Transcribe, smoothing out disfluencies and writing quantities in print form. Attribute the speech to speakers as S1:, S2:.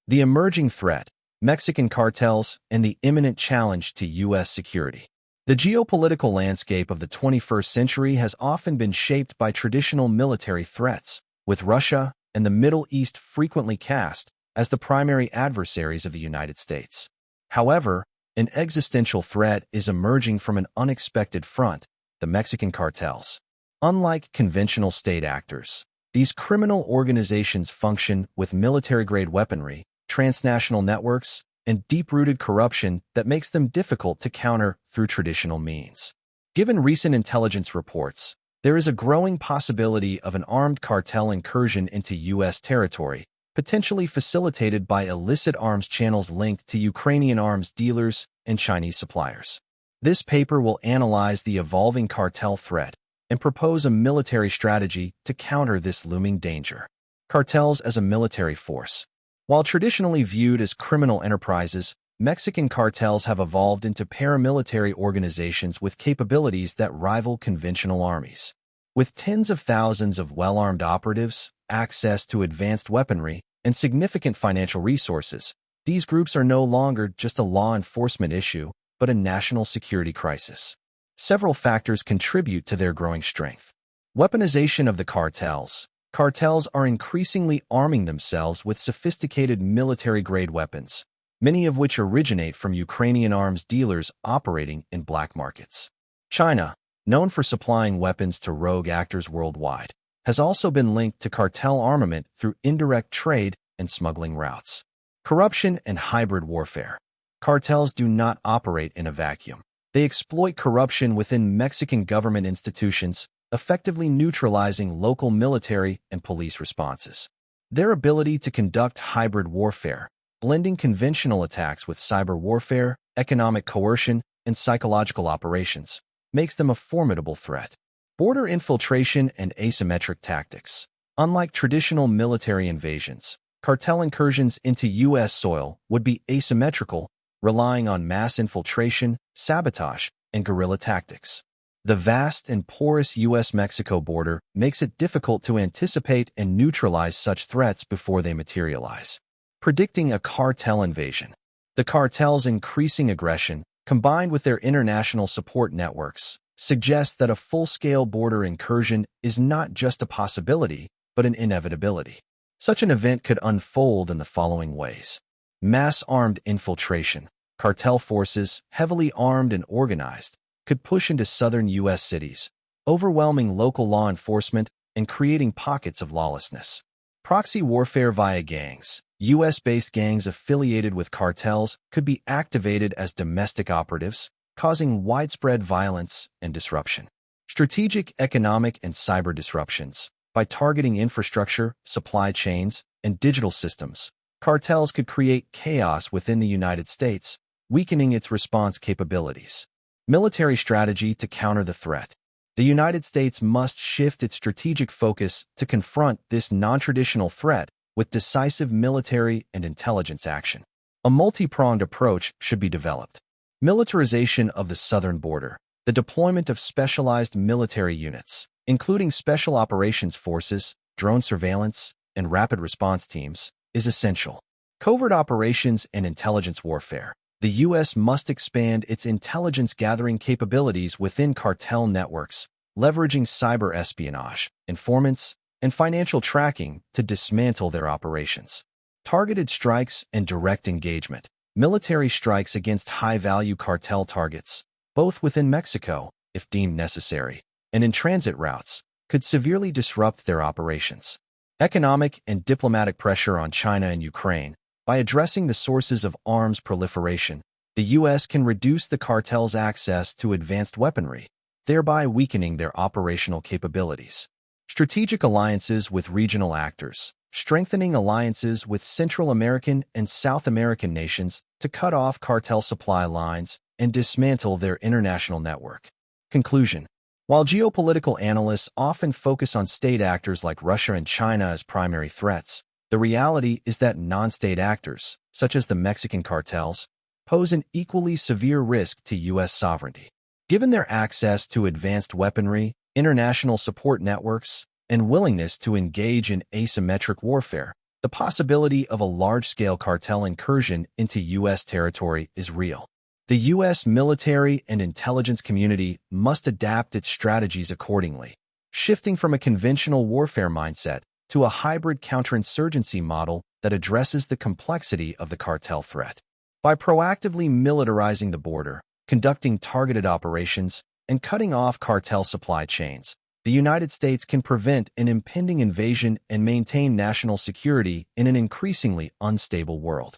S1: The emerging threat, Mexican cartels, and the imminent challenge to U.S. security. The geopolitical landscape of the 21st century has often been shaped by traditional military threats, with Russia and the Middle East frequently cast as the primary adversaries of the United States. However, an existential threat is emerging from an unexpected front, the Mexican cartels. Unlike conventional state actors, these criminal organizations function with military-grade weaponry, transnational networks, and deep-rooted corruption that makes them difficult to counter through traditional means. Given recent intelligence reports, there is a growing possibility of an armed cartel incursion into U.S. territory, potentially facilitated by illicit arms channels linked to Ukrainian arms dealers and Chinese suppliers. This paper will analyze the evolving cartel threat and propose a military strategy to counter this looming danger. Cartels as a military force. While traditionally viewed as criminal enterprises, Mexican cartels have evolved into paramilitary organizations with capabilities that rival conventional armies. With tens of thousands of well-armed operatives, access to advanced weaponry, and significant financial resources, these groups are no longer just a law enforcement issue, but a national security crisis. Several factors contribute to their growing strength. Weaponization of the cartels. Cartels are increasingly arming themselves with sophisticated military-grade weapons, many of which originate from Ukrainian arms dealers operating in black markets. China, known for supplying weapons to rogue actors worldwide, has also been linked to cartel armament through indirect trade and smuggling routes. Corruption and hybrid warfare. Cartels do not operate in a vacuum. They exploit corruption within Mexican government institutions, effectively neutralizing local military and police responses. Their ability to conduct hybrid warfare, blending conventional attacks with cyber warfare, economic coercion, and psychological operations, makes them a formidable threat. Border infiltration and asymmetric tactics. Unlike traditional military invasions, cartel incursions into U.S. soil would be asymmetrical, relying on mass infiltration, sabotage, and guerrilla tactics. The vast and porous U.S.-Mexico border makes it difficult to anticipate and neutralize such threats before they materialize. Predicting a cartel invasion. The cartel's increasing aggression, combined with their international support networks, suggests that a full-scale border incursion is not just a possibility, but an inevitability. Such an event could unfold in the following ways. Mass armed infiltration. Cartel forces, heavily armed and organized, could push into southern U.S. cities, overwhelming local law enforcement and creating pockets of lawlessness. Proxy warfare via gangs. U.S.-based gangs affiliated with cartels could be activated as domestic operatives, causing widespread violence and disruption. Strategic, economic, and cyber disruptions. By targeting infrastructure, supply chains, and digital systems, cartels could create chaos within the United States, weakening its response capabilities. Military strategy to counter the threat. The United States must shift its strategic focus to confront this non-traditional threat with decisive military and intelligence action. A multi-pronged approach should be developed. Militarization of the southern border. The deployment of specialized military units, including special operations forces, drone surveillance, and rapid response teams, is essential. Covert operations and intelligence warfare. The U.S. must expand its intelligence-gathering capabilities within cartel networks, leveraging cyber espionage, informants, and financial tracking to dismantle their operations. Targeted strikes and direct engagement. Military strikes against high-value cartel targets, both within Mexico, if deemed necessary, and in transit routes, could severely disrupt their operations. Economic and diplomatic pressure on China and Ukraine. By addressing the sources of arms proliferation, the U.S. can reduce the cartel's access to advanced weaponry, thereby weakening their operational capabilities. Strategic alliances with regional actors. Strengthening alliances with Central American and South American nations to cut off cartel supply lines and dismantle their international network. Conclusion. While geopolitical analysts often focus on state actors like Russia and China as primary threats, the reality is that non-state actors, such as the Mexican cartels, pose an equally severe risk to U.S. sovereignty. Given their access to advanced weaponry, international support networks, and willingness to engage in asymmetric warfare, the possibility of a large-scale cartel incursion into U.S. territory is real. The U.S. military and intelligence community must adapt its strategies accordingly, shifting from a conventional warfare mindset to a hybrid counterinsurgency model that addresses the complexity of the cartel threat. By proactively militarizing the border, conducting targeted operations, and cutting off cartel supply chains, the United States can prevent an impending invasion and maintain national security in an increasingly unstable world.